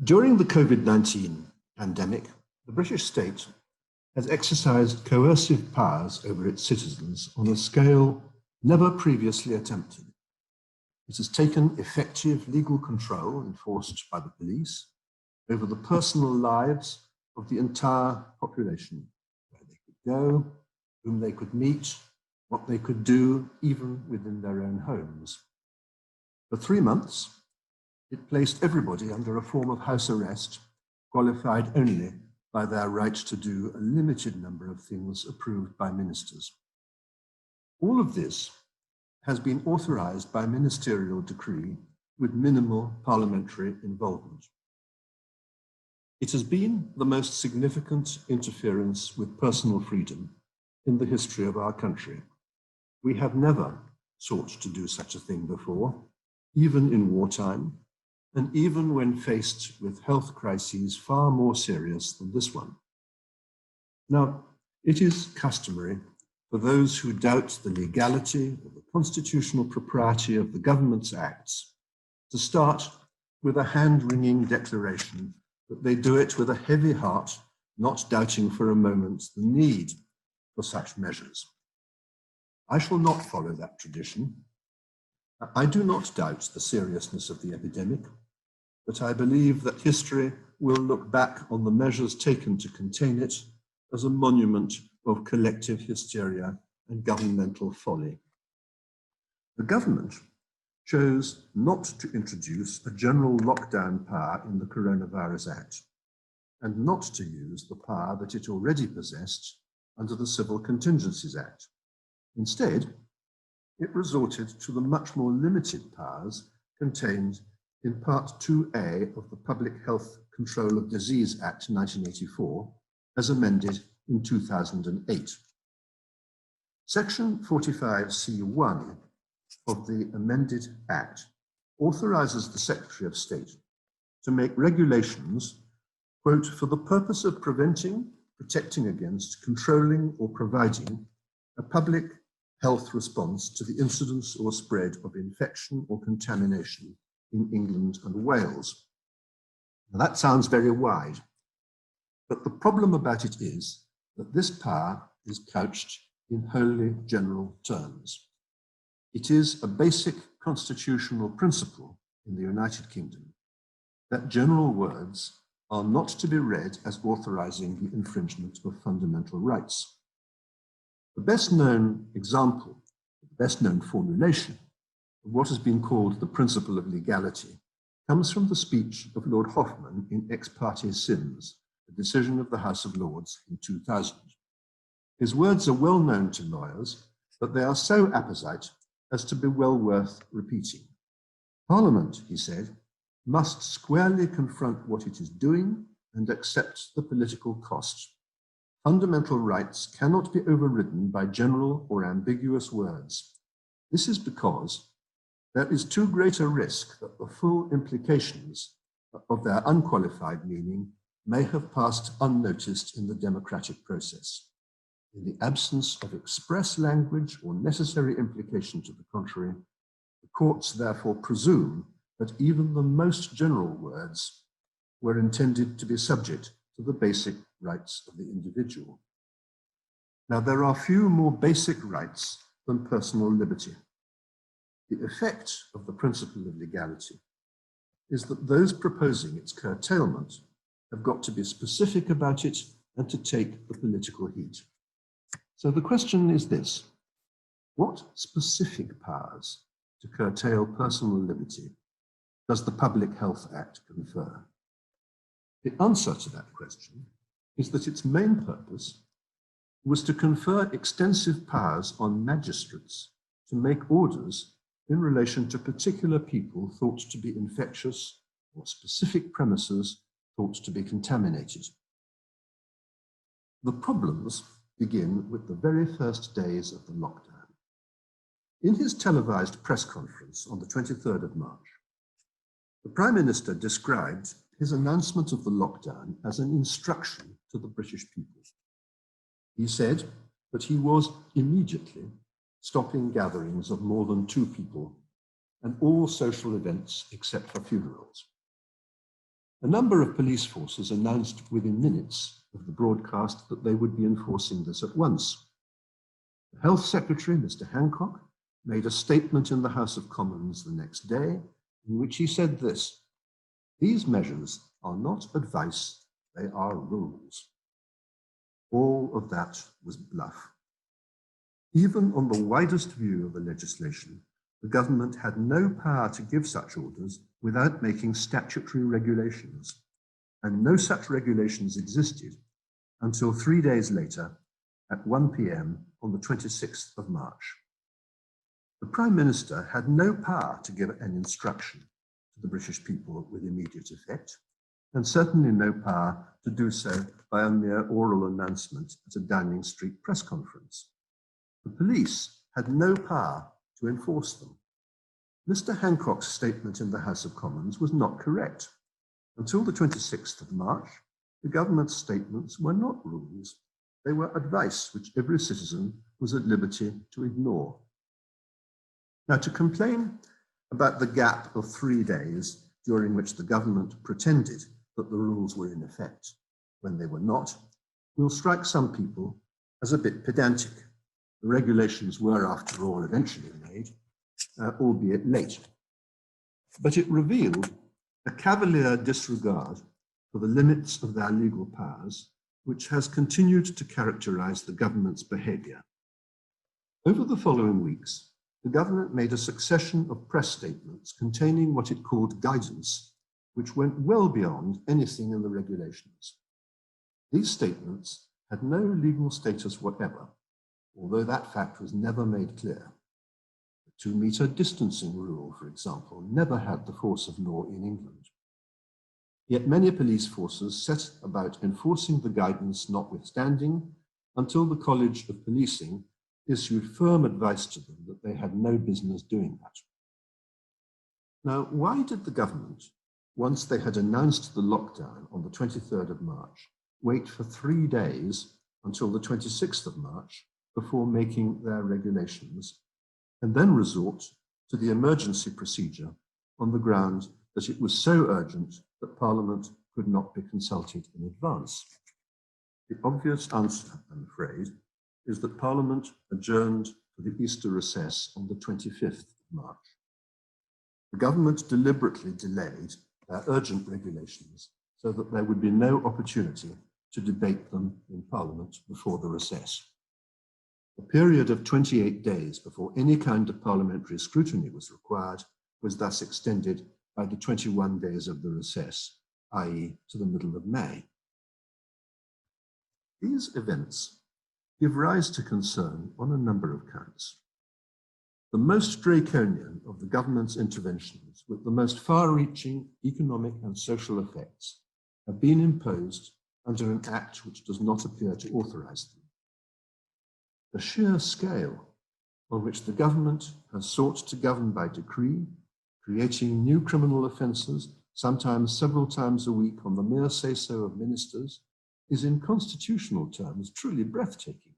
During the COVID-19 pandemic, the British state has exercised coercive powers over its citizens on a scale never previously attempted. It has taken effective legal control enforced by the police over the personal lives of the entire population, where they could go, whom they could meet, what they could do, even within their own homes. For 3 months, it placed everybody under a form of house arrest, qualified only by their right to do a limited number of things approved by ministers. All of this has been authorized by ministerial decree with minimal parliamentary involvement. It has been the most significant interference with personal freedom in the history of our country. We have never sought to do such a thing before, even in wartime, and even when faced with health crises far more serious than this one. Now, it is customary for those who doubt the legality or the constitutional propriety of the government's acts to start with a hand-wringing declaration that they do it with a heavy heart, not doubting for a moment the need for such measures. I shall not follow that tradition. I do not doubt the seriousness of the epidemic, but I believe that history will look back on the measures taken to contain it as a monument of collective hysteria and governmental folly. The government chose not to introduce a general lockdown power in the Coronavirus Act, and not to use the power that it already possessed under the Civil Contingencies Act. Instead, it resorted to the much more limited powers contained in Part 2A of the Public Health Control of Disease Act 1984, as amended in 2008. Section 45C1 of the amended Act authorizes the Secretary of State to make regulations, quote, for the purpose of preventing, protecting against, controlling, or providing a public health response to the incidence or spread of infection or contamination in England and Wales. Now, that sounds very wide, but the problem about it is that this power is couched in wholly general terms. It is a basic constitutional principle in the United Kingdom that general words are not to be read as authorizing the infringement of fundamental rights. The best known example, the best known formulation of what has been called the principle of legality comes from the speech of Lord Hoffman in Ex parte Sims, a decision of the House of Lords in 2000. His words are well known to lawyers, but they are so apposite as to be well worth repeating. Parliament, he said, must squarely confront what it is doing and accept the political cost. Fundamental rights cannot be overridden by general or ambiguous words. This is because there is too great a risk that the full implications of their unqualified meaning may have passed unnoticed in the democratic process. In the absence of express language or necessary implication to the contrary, the courts therefore presume that even the most general words were intended to be subject to the basic rights of the individual. Now, there are few more basic rights than personal liberty. The effect of the principle of legality is that those proposing its curtailment have got to be specific about it and to take the political heat. So the question is this: what specific powers to curtail personal liberty does the Public Health Act confer? The answer to that question is that its main purpose was to confer extensive powers on magistrates to make orders in relation to particular people thought to be infectious or specific premises thought to be contaminated. The problems begin with the very first days of the lockdown. In his televised press conference on the 23rd of March, the Prime Minister described his announcement of the lockdown as an instruction to the British people. He said that he was immediately stopping gatherings of more than 2 people and all social events except for funerals. A number of police forces announced within minutes of the broadcast that they would be enforcing this at once. The Health Secretary, Mr. Hancock, made a statement in the House of Commons the next day in which he said this: "These measures are not advice, they are rules." All of that was bluff. Even on the widest view of the legislation, the government had no power to give such orders without making statutory regulations, and no such regulations existed until 3 days later at 1 p.m. on the 26th of March. The Prime Minister had no power to give an instruction to the British people with immediate effect, and certainly no power to do so by a mere oral announcement at a Downing Street press conference. The police had no power to enforce them. Mr. Hancock's statement in the House of Commons was not correct. Until the 26th of March, the government's statements were not rules. They were advice which every citizen was at liberty to ignore. Now, to complain about the gap of 3 days during which the government pretended that the rules were in effect when they were not will strike some people as a bit pedantic. The regulations were, after all, eventually made, albeit late. But it revealed a cavalier disregard for the limits of their legal powers, which has continued to characterize the government's behavior. Over the following weeks, the government made a succession of press statements containing what it called guidance, which went well beyond anything in the regulations. These statements had no legal status whatever, although that fact was never made clear. The 2-meter distancing rule, for example, never had the force of law in England. Yet many police forces set about enforcing the guidance notwithstanding, until the College of Policing issued firm advice to them that they had no business doing that. Now, why did the government, once they had announced the lockdown on the 23rd of March, wait for 3 days until the 26th of March before making their regulations, and then resort to the emergency procedure on the ground that it was so urgent that Parliament could not be consulted in advance? The obvious answer, I'm afraid, is that Parliament adjourned for the Easter recess on the 25th of March. The government deliberately delayed their urgent regulations so that there would be no opportunity to debate them in Parliament before the recess. A period of 28 days before any kind of parliamentary scrutiny was required was thus extended by the 21 days of the recess, i.e. to the middle of May. These events give rise to concern on a number of counts. The most draconian of the government's interventions, with the most far-reaching economic and social effects, have been imposed under an act which does not appear to authorize them. The sheer scale on which the government has sought to govern by decree, creating new criminal offences, sometimes several times a week on the mere say-so of ministers, is in constitutional terms truly breathtaking.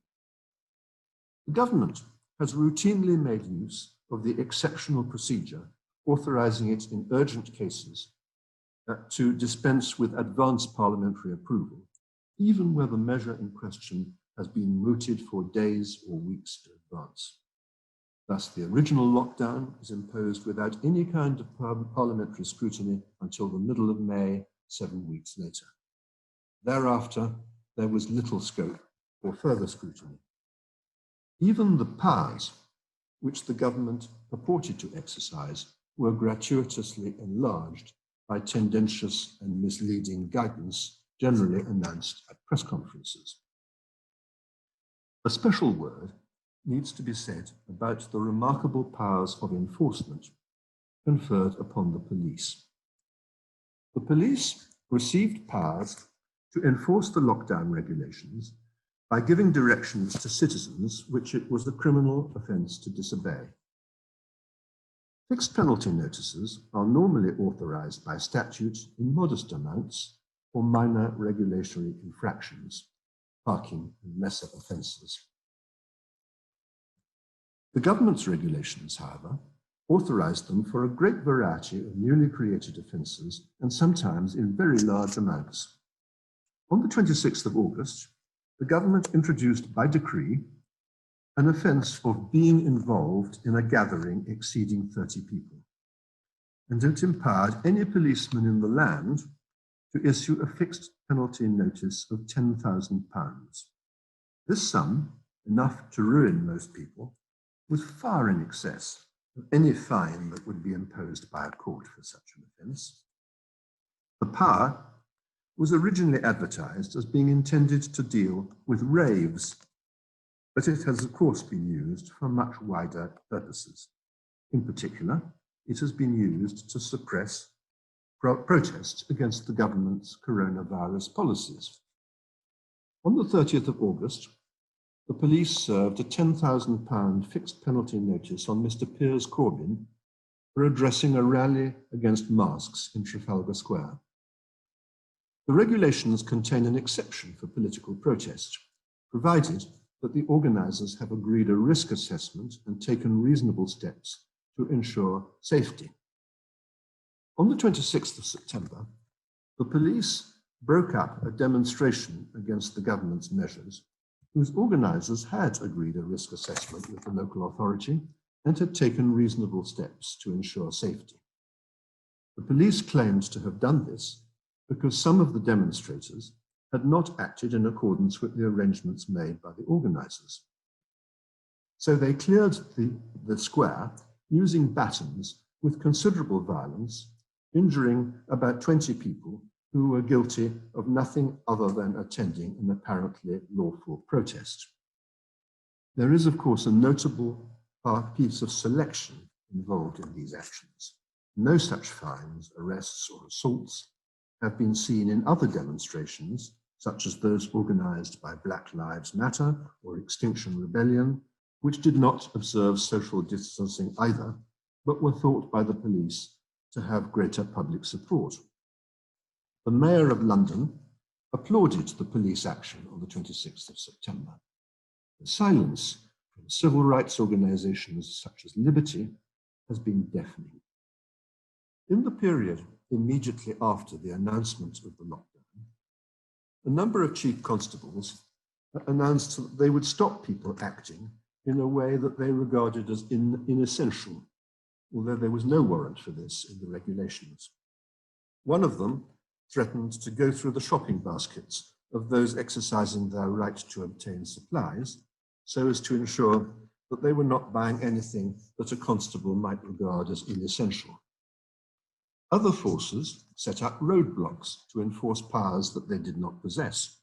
The government has routinely made use of the exceptional procedure, authorizing it in urgent cases to dispense with advance parliamentary approval, even where the measure in question has been mooted for days or weeks in advance. Thus, the original lockdown is imposed without any kind of parliamentary scrutiny until the middle of May, 7 weeks later. Thereafter, there was little scope for further scrutiny. Even the powers which the government purported to exercise were gratuitously enlarged by tendentious and misleading guidance generally announced at press conferences. A special word needs to be said about the remarkable powers of enforcement conferred upon the police. The police received powers to enforce the lockdown regulations by giving directions to citizens which it was a criminal offence to disobey. Fixed penalty notices are normally authorised by statute in modest amounts for minor regulatory infractions, parking and lesser offences. The government's regulations, however, authorized them for a great variety of newly created offences, and sometimes in very large amounts. On the 26th of August, the government introduced by decree an offence of being involved in a gathering exceeding 30 people, and it empowered any policeman in the land to issue a fixed penalty notice of £10,000. This sum, enough to ruin most people, was far in excess of any fine that would be imposed by a court for such an offence. The power was originally advertised as being intended to deal with raves, but it has of course been used for much wider purposes. In particular, it has been used to suppress protests against the government's coronavirus policies. On the 30th of August, the police served a £10,000 fixed penalty notice on Mr. Piers Corbyn for addressing a rally against masks in Trafalgar Square. The regulations contain an exception for political protest, provided that the organisers have agreed a risk assessment and taken reasonable steps to ensure safety. On the 26th of September, the police broke up a demonstration against the government's measures, whose organisers had agreed a risk assessment with the local authority and had taken reasonable steps to ensure safety. The police claimed to have done this because some of the demonstrators had not acted in accordance with the arrangements made by the organisers. So they cleared the square using batons with considerable violence, injuring about 20 people who were guilty of nothing other than attending an apparently lawful protest. There is, of course, a notable piece of selection involved in these actions. No such fines, arrests, or assaults have been seen in other demonstrations, such as those organised by Black Lives Matter or Extinction Rebellion, which did not observe social distancing either, but were thought by the police to have greater public support. The Mayor of London applauded the police action on the 26th of September. The silence from civil rights organisations such as Liberty has been deafening. In the period immediately after the announcement of the lockdown, a number of chief constables announced that they would stop people acting in a way that they regarded as inessential, although there was no warrant for this in the regulations. One of them threatened to go through the shopping baskets of those exercising their right to obtain supplies, so as to ensure that they were not buying anything that a constable might regard as inessential. Other forces set up roadblocks to enforce powers that they did not possess.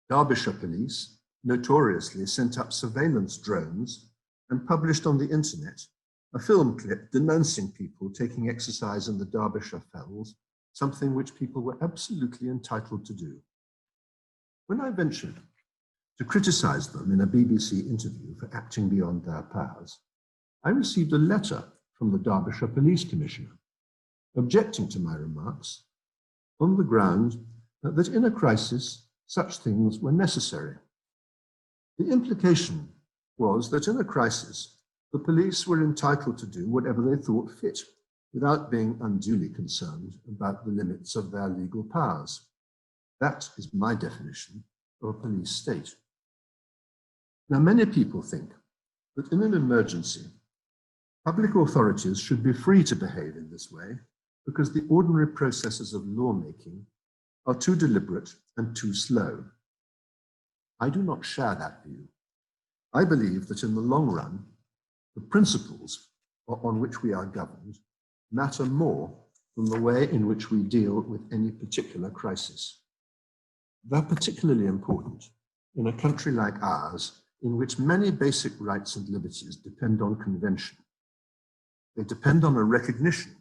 Derbyshire police notoriously sent up surveillance drones and published on the internet a film clip denouncing people taking exercise in the Derbyshire fells, something which people were absolutely entitled to do. When I ventured to criticise them in a BBC interview for acting beyond their powers, I received a letter from the Derbyshire Police Commissioner objecting to my remarks on the ground that in a crisis, such things were necessary. The implication was that in a crisis, the police were entitled to do whatever they thought fit, without being unduly concerned about the limits of their legal powers. That is my definition of a police state. Now, many people think that in an emergency, public authorities should be free to behave in this way because the ordinary processes of lawmaking are too deliberate and too slow. I do not share that view. I believe that in the long run, the principles on which we are governed matter more than the way in which we deal with any particular crisis. They're particularly important in a country like ours, in which many basic rights and liberties depend on convention. They depend on a recognition,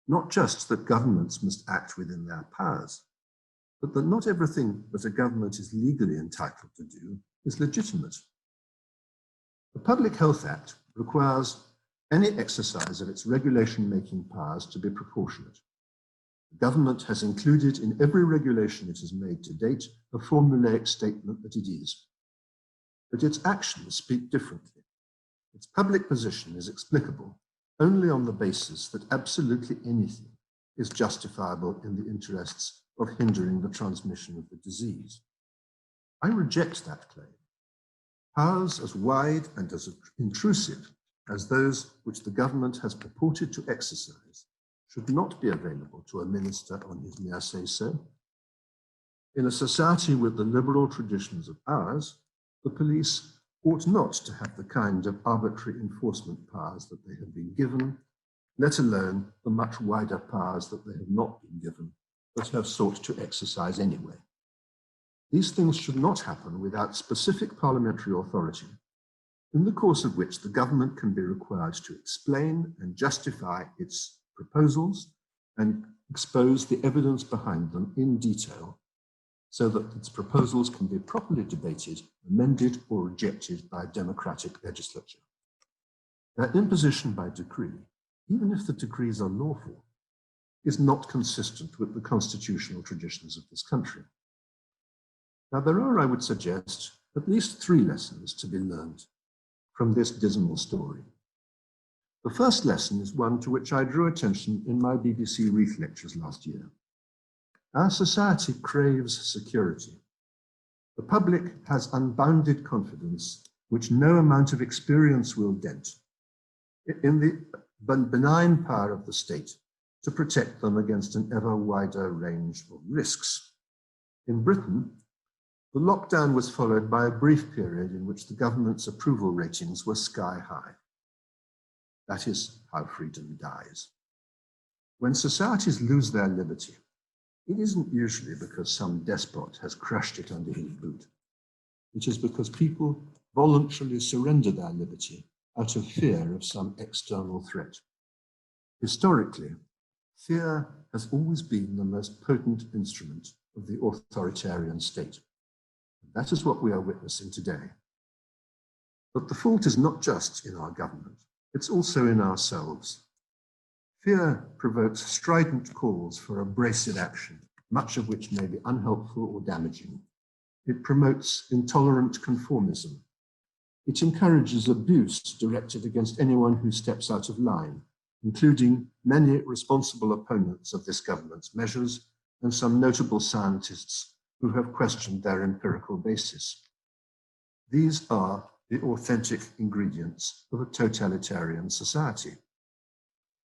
not just that governments must act within their powers, but that not everything that a government is legally entitled to do is legitimate. The Public Health Act requires any exercise of its regulation-making powers to be proportionate. The government has included in every regulation it has made to date a formulaic statement that it is. But its actions speak differently. Its public position is explicable, only on the basis that absolutely anything is justifiable in the interests of hindering the transmission of the disease. I reject that claim. Powers as wide and as intrusive as those which the government has purported to exercise should not be available to a minister on his mere say-so. In a society with the liberal traditions of ours, the police ought not to have the kind of arbitrary enforcement powers that they have been given, let alone the much wider powers that they have not been given, but have sought to exercise anyway. These things should not happen without specific parliamentary authority, in the course of which the government can be required to explain and justify its proposals and expose the evidence behind them in detail, so that its proposals can be properly debated, amended, or rejected by a democratic legislature. Their imposition by decree, even if the decrees are lawful, is not consistent with the constitutional traditions of this country. Now, there are, I would suggest, at least 3 lessons to be learned from this dismal story. The first lesson is one to which I drew attention in my BBC Reef lectures last year. Our society craves security. The public has unbounded confidence, which no amount of experience will dent, in the benign power of the state to protect them against an ever wider range of risks. In Britain, the lockdown was followed by a brief period in which the government's approval ratings were sky high. That is how freedom dies. When societies lose their liberty, it isn't usually because some despot has crushed it under his boot. It is because people voluntarily surrender their liberty out of fear of some external threat. Historically, fear has always been the most potent instrument of the authoritarian state. That is what we are witnessing today. But the fault is not just in our government, it's also in ourselves. Fear provokes strident calls for abrasive action, much of which may be unhelpful or damaging. It promotes intolerant conformism. It encourages abuse directed against anyone who steps out of line, including many responsible opponents of this government's measures and some notable scientists who have questioned their empirical basis. These are the authentic ingredients of a totalitarian society.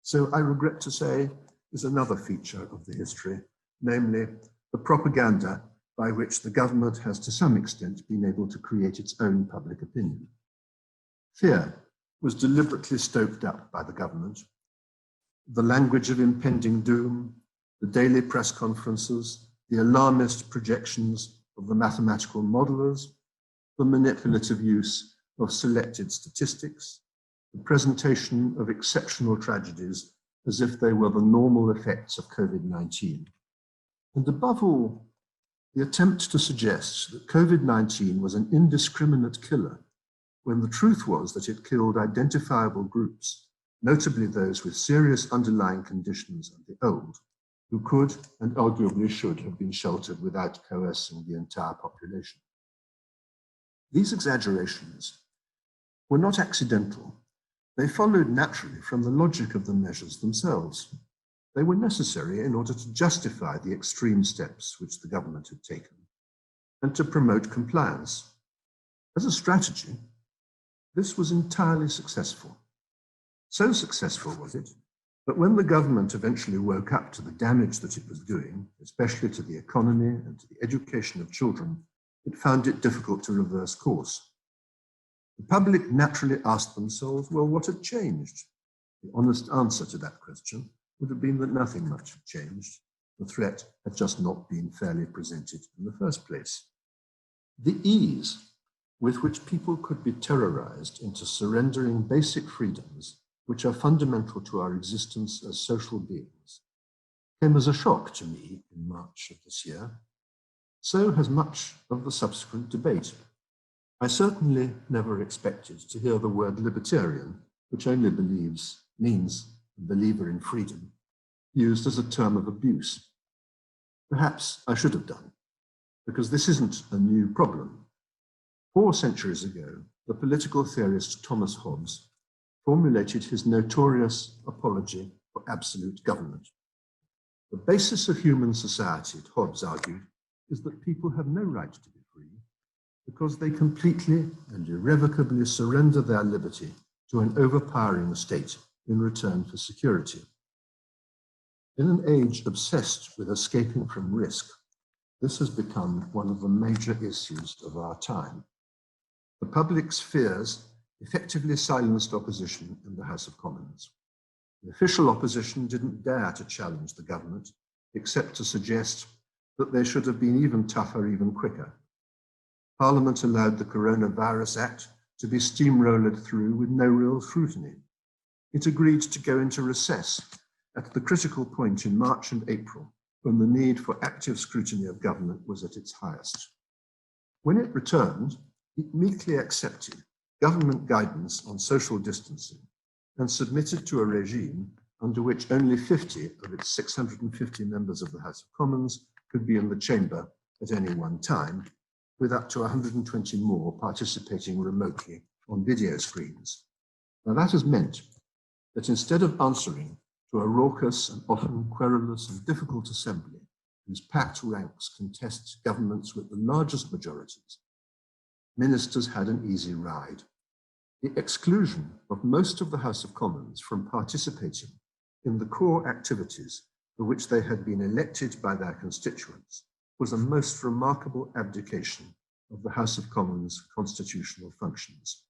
So I regret to say is another feature of the history, namely the propaganda by which the government has to some extent been able to create its own public opinion. Fear was deliberately stoked up by the government. The language of impending doom, the daily press conferences, the alarmist projections of the mathematical modelers, the manipulative use of selected statistics, the presentation of exceptional tragedies as if they were the normal effects of COVID-19. And above all, the attempt to suggest that COVID-19 was an indiscriminate killer, when the truth was that it killed identifiable groups, notably those with serious underlying conditions and the old, who could and arguably should have been sheltered without coercing the entire population. These exaggerations were not accidental. They followed naturally from the logic of the measures themselves. They were necessary in order to justify the extreme steps which the government had taken and to promote compliance. As a strategy, this was entirely successful. So successful was it that when the government eventually woke up to the damage that it was doing, especially to the economy and to the education of children, it found it difficult to reverse course. The public naturally asked themselves, well, what had changed? The honest answer to that question would have been that nothing much had changed. The threat had just not been fairly presented in the first place. The ease with which people could be terrorized into surrendering basic freedoms, which are fundamental to our existence as social beings, came as a shock to me in March of this year. So has much of the subsequent debate. I certainly never expected to hear the word libertarian, which only means a believer in freedom, used as a term of abuse. Perhaps I should have done, because this isn't a new problem. 4 centuries ago, the political theorist Thomas Hobbes formulated his notorious apology for absolute government. The basis of human society, Hobbes argued, is that people have no right to be free because they completely and irrevocably surrender their liberty to an overpowering state in return for security. In an age obsessed with escaping from risk, this has become one of the major issues of our time. The public's fears effectively silenced opposition in the House of Commons. The official opposition didn't dare to challenge the government, except to suggest that they should have been even tougher, even quicker. Parliament allowed the Coronavirus Act to be steamrolled through with no real scrutiny. It agreed to go into recess at the critical point in March and April, when the need for active scrutiny of government was at its highest. When it returned, it meekly accepted government guidance on social distancing and submitted to a regime under which only 50 of its 650 members of the House of Commons could be in the chamber at any one time, with up to 120 more participating remotely on video screens. Now that has meant that instead of answering to a raucous and often querulous and difficult assembly whose packed ranks contest governments with the largest majorities, ministers had an easy ride. The exclusion of most of the House of Commons from participating in the core activities for which they had been elected by their constituents was a most remarkable abdication of the House of Commons' constitutional functions.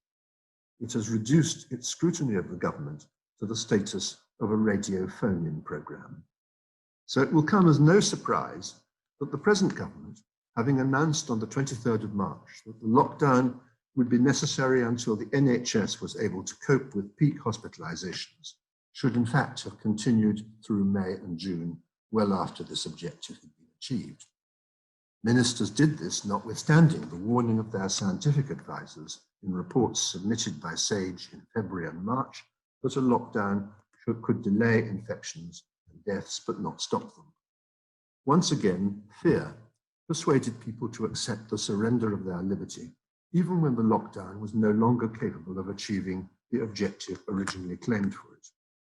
It has reduced its scrutiny of the government to the status of a radio phone-in programme. So it will come as no surprise that the present government, having announced on the 23rd of March that the lockdown would be necessary until the NHS was able to cope with peak hospitalizations, should in fact have continued through May and June, well after this objective had been achieved. Ministers did this notwithstanding the warning of their scientific advisors in reports submitted by SAGE in February and March that a lockdown could delay infections and deaths but not stop them. Once again, fear persuaded people to accept the surrender of their liberty, even when the lockdown was no longer capable of achieving the objective originally claimed for it.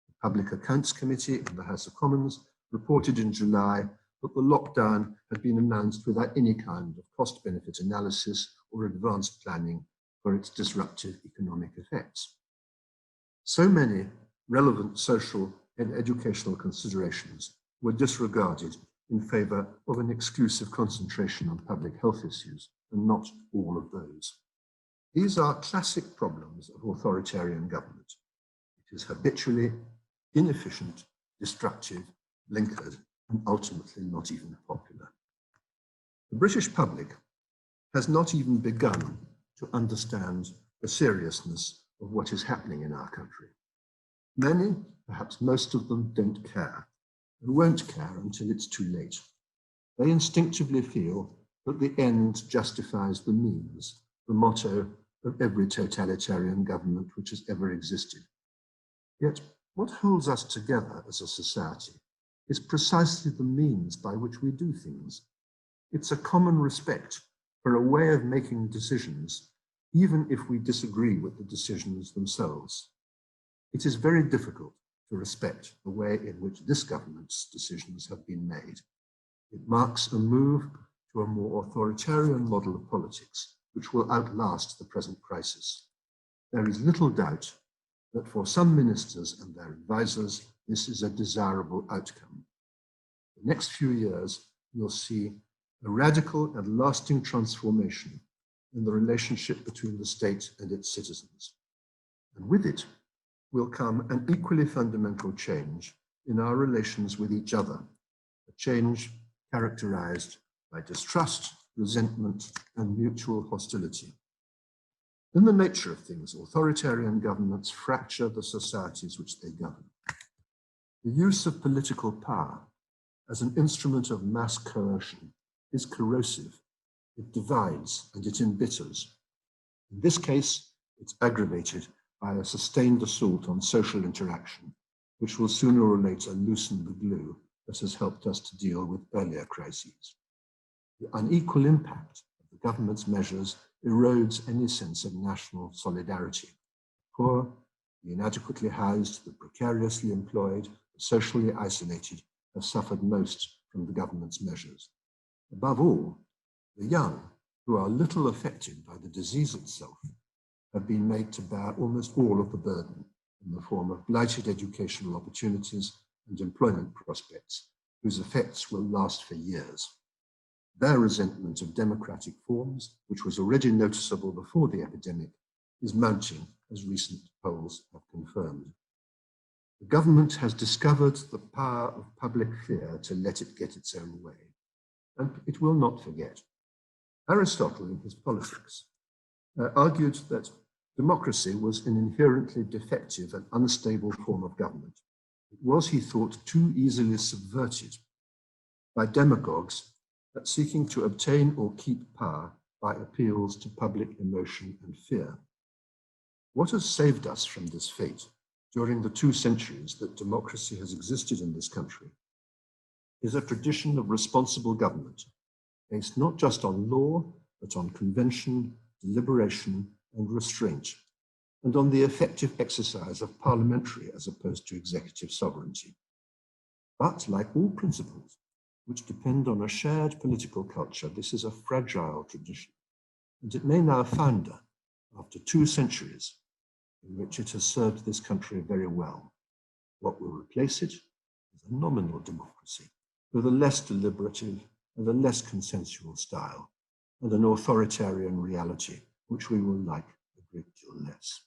The Public Accounts Committee in the House of Commons reported in July that the lockdown had been announced without any kind of cost-benefit analysis or advanced planning for its disruptive economic effects. So many relevant social and educational considerations were disregarded in favour of an exclusive concentration on public health issues, and not all of those. These are classic problems of authoritarian government. It is habitually inefficient, destructive, blinkered, and ultimately not even popular. The British public has not even begun to understand the seriousness of what is happening in our country. Many, perhaps most of them, don't care and won't care until it's too late. They instinctively feel that the end justifies the means, the motto of every totalitarian government which has ever existed. Yet, what holds us together as a society is precisely the means by which we do things. It's a common respect for a way of making decisions, even if we disagree with the decisions themselves. It is very difficult to respect the way in which this government's decisions have been made. It marks a move to a more authoritarian model of politics, which will outlast the present crisis. There is little doubt that for some ministers and their advisors, this is a desirable outcome. The next few years will see a radical and lasting transformation in the relationship between the state and its citizens. And with it will come an equally fundamental change in our relations with each other, a change characterized by distrust, resentment, and mutual hostility. In the nature of things, authoritarian governments fracture the societies which they govern. The use of political power as an instrument of mass coercion is corrosive. It divides and it embitters. In this case, it's aggravated by a sustained assault on social interaction, which will sooner or later loosen the glue that has helped us to deal with earlier crises. The unequal impact of the government's measures erodes any sense of national solidarity. Poor, The inadequately housed, the precariously employed, the socially isolated have suffered most from the government's measures. Above all, the young, who are little affected by the disease itself, have been made to bear almost all of the burden in the form of blighted educational opportunities and employment prospects, whose effects will last for years. Their resentment of democratic forms, which was already noticeable before the epidemic, is mounting, as recent polls have confirmed. The government has discovered the power of public fear to let it get its own way, and it will not forget. Aristotle, in his Politics, argued that democracy was an inherently defective and unstable form of government. It was, he thought, too easily subverted by demagogues seeking to obtain or keep power by appeals to public emotion and fear. What has saved us from this fate during the 2 centuries that democracy has existed in this country is a tradition of responsible government, based not just on law, but on convention, deliberation, and restraint, and on the effective exercise of parliamentary as opposed to executive sovereignty. But like all principles which depend on a shared political culture, this is a fragile tradition, and it may now founder after 2 centuries in which it has served this country very well. What will replace it is a nominal democracy with a less deliberative and a less consensual style, and an authoritarian reality which we will like a great deal less.